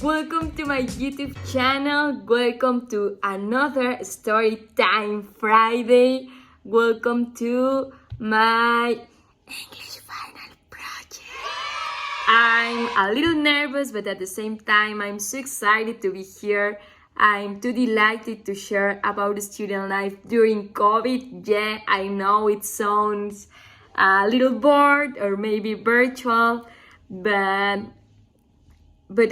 Welcome to my YouTube channel. Welcome to another Story Time Friday. Welcome to my English final project. I'm a little nervous, but at the same time, I'm so excited to be here. I'm too delighted to share about student life during COVID. Yeah, I know it sounds a little bored or maybe virtual, but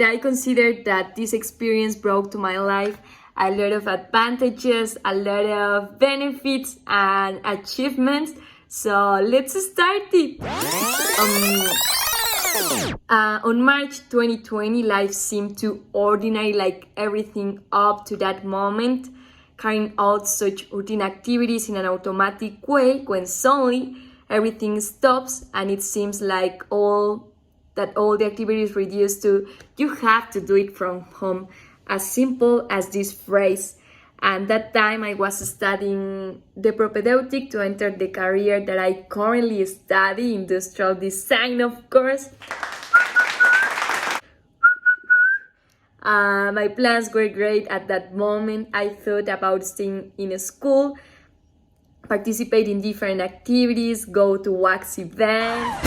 I consider that this experience brought to my life a lot of advantages, a lot of benefits and achievements. So let's start it. On March 2020, life seemed too ordinary, like everything up to that moment, carrying out such routine activities in an automatic way when suddenly everything stops and it seems like all the activities reduced to you have to do it from home, as simple as this phrase. And that time I was studying the propedeutic to enter the career that I currently study, industrial design, of course. My plans were great at that moment. I thought about staying in a school, participate in different activities, go to wax events,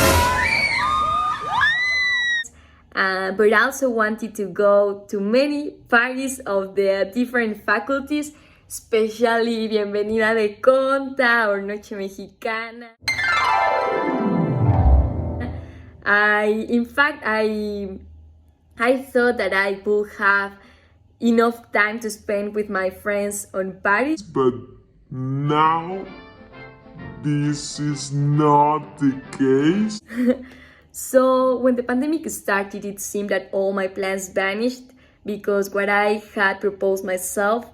but also wanted to go to many parties of the different faculties, especially Bienvenida de Conta or Noche Mexicana. I thought that I would have enough time to spend with my friends on parties, but now this is not the case. So when the pandemic started, it seemed that all my plans vanished because what I had proposed myself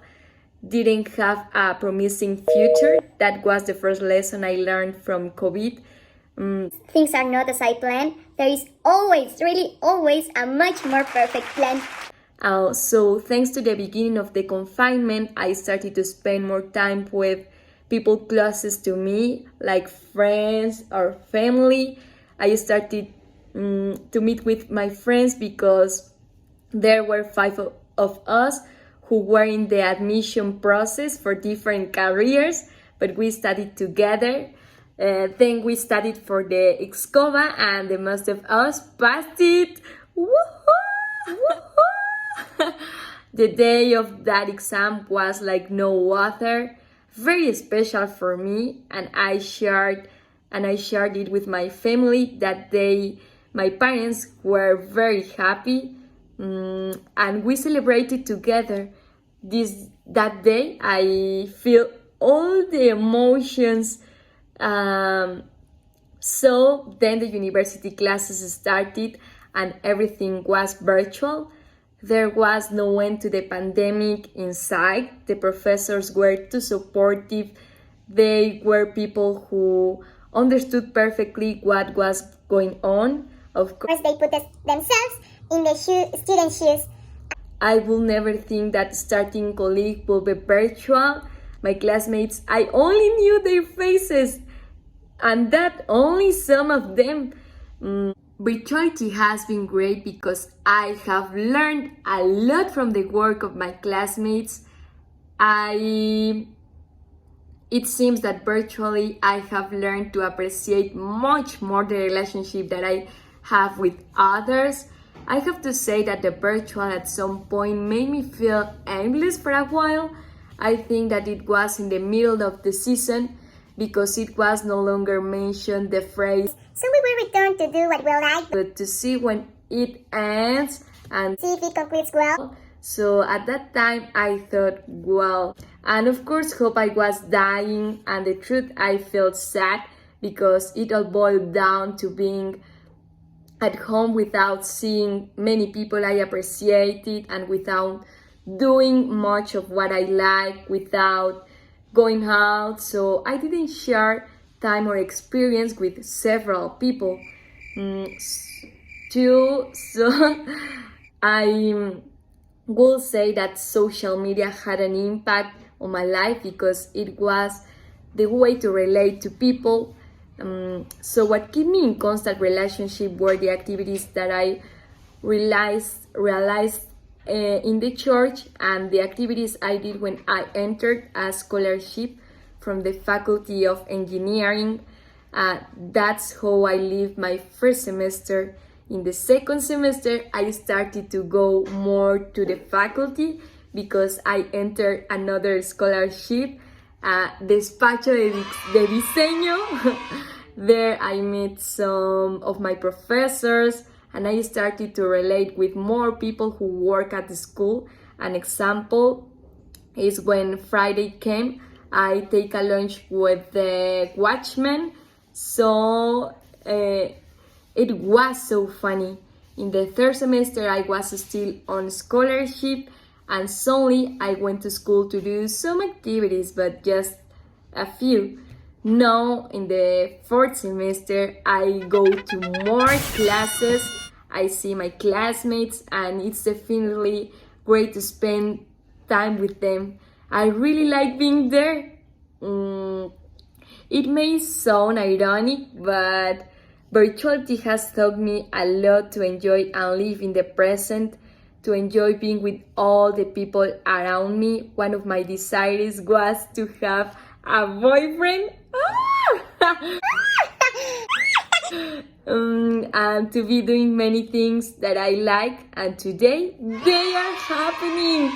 didn't have a promising future. That was the first lesson I learned from COVID. Things are not as I planned. There is always, really always, a much more perfect plan. So thanks to the beginning of the confinement, I started to spend more time with people closest to me, like friends or family. I started to meet with my friends because there were 5 of us who were in the admission process for different careers, but we studied together. Then we studied for the Excova and the most of us passed it. The day of that exam was like no other, very special for me, and I shared it with my family that day. My parents were very happy, and we celebrated together. That day I feel all the emotions. So then the university classes started and everything was virtual. There was no end to the pandemic in sight. The professors were too supportive. They were people who understood perfectly what was going on. Of course, They put themselves in the students' shoes. I will never think that starting college will be virtual. My classmates, I only knew their faces, and that only some of them. Virtuality has been great because I have learned a lot from the work of my classmates. It seems that virtually I have learned to appreciate much more the relationship that I have with others. I have to say that the virtual at some point made me feel aimless for a while. I think that it was in the middle of the season because it was no longer mentioned the phrase, So we will return to do what we like, but to see when it ends and see if it concludes well. so at that time I thought, well, and of course hope I was dying, and the truth I felt sad because it all boiled down to being at home without seeing many people I appreciated and without doing much of what I like, without going out. So I didn't share time or experience with several people too. So I will say that social media had an impact on my life because it was the way to relate to people. So what kept me in constant relationship were the activities that I realized in the church and the activities I did when I entered a scholarship from the Faculty of Engineering. That's how I lived my first semester. In the second semester, I started to go more to the faculty because I entered another scholarship, Despacho de Diseño. There I met some of my professors and I started to relate with more people who work at the school. An example is when Friday came, I take a lunch with the watchman. So it was so funny. In the third semester, I was still on scholarship, and suddenly I went to school to do some activities, but just a few. Now, in the fourth semester, I go to more classes. I see my classmates, and it's definitely great to spend time with them. I really like being there. It may sound ironic, but virtuality has taught me a lot to enjoy and live in the present, to enjoy being with all the people around me. One of my desires was to have a boyfriend. And to be doing many things that I like, and today they are happening.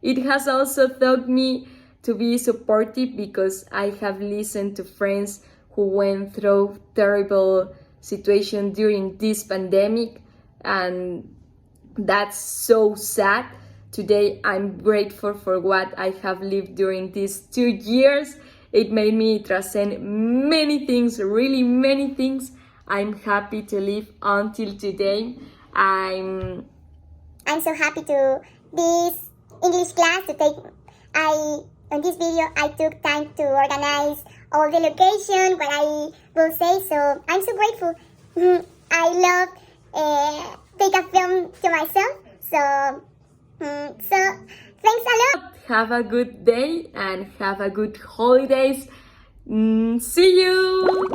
It has also taught me to be supportive because I have listened to friends who went through terrible situations during this pandemic, and that's so sad. Today I'm grateful for what I have lived during these 2 years. It made me transcend many things, really many things. I'm happy to live until today. I'm so happy to this English class to take. On this video, I took time to organize all the location, what I will say, so I'm so grateful. I love take a film to myself, so thanks a lot. Have a good day and have a good holidays. See you!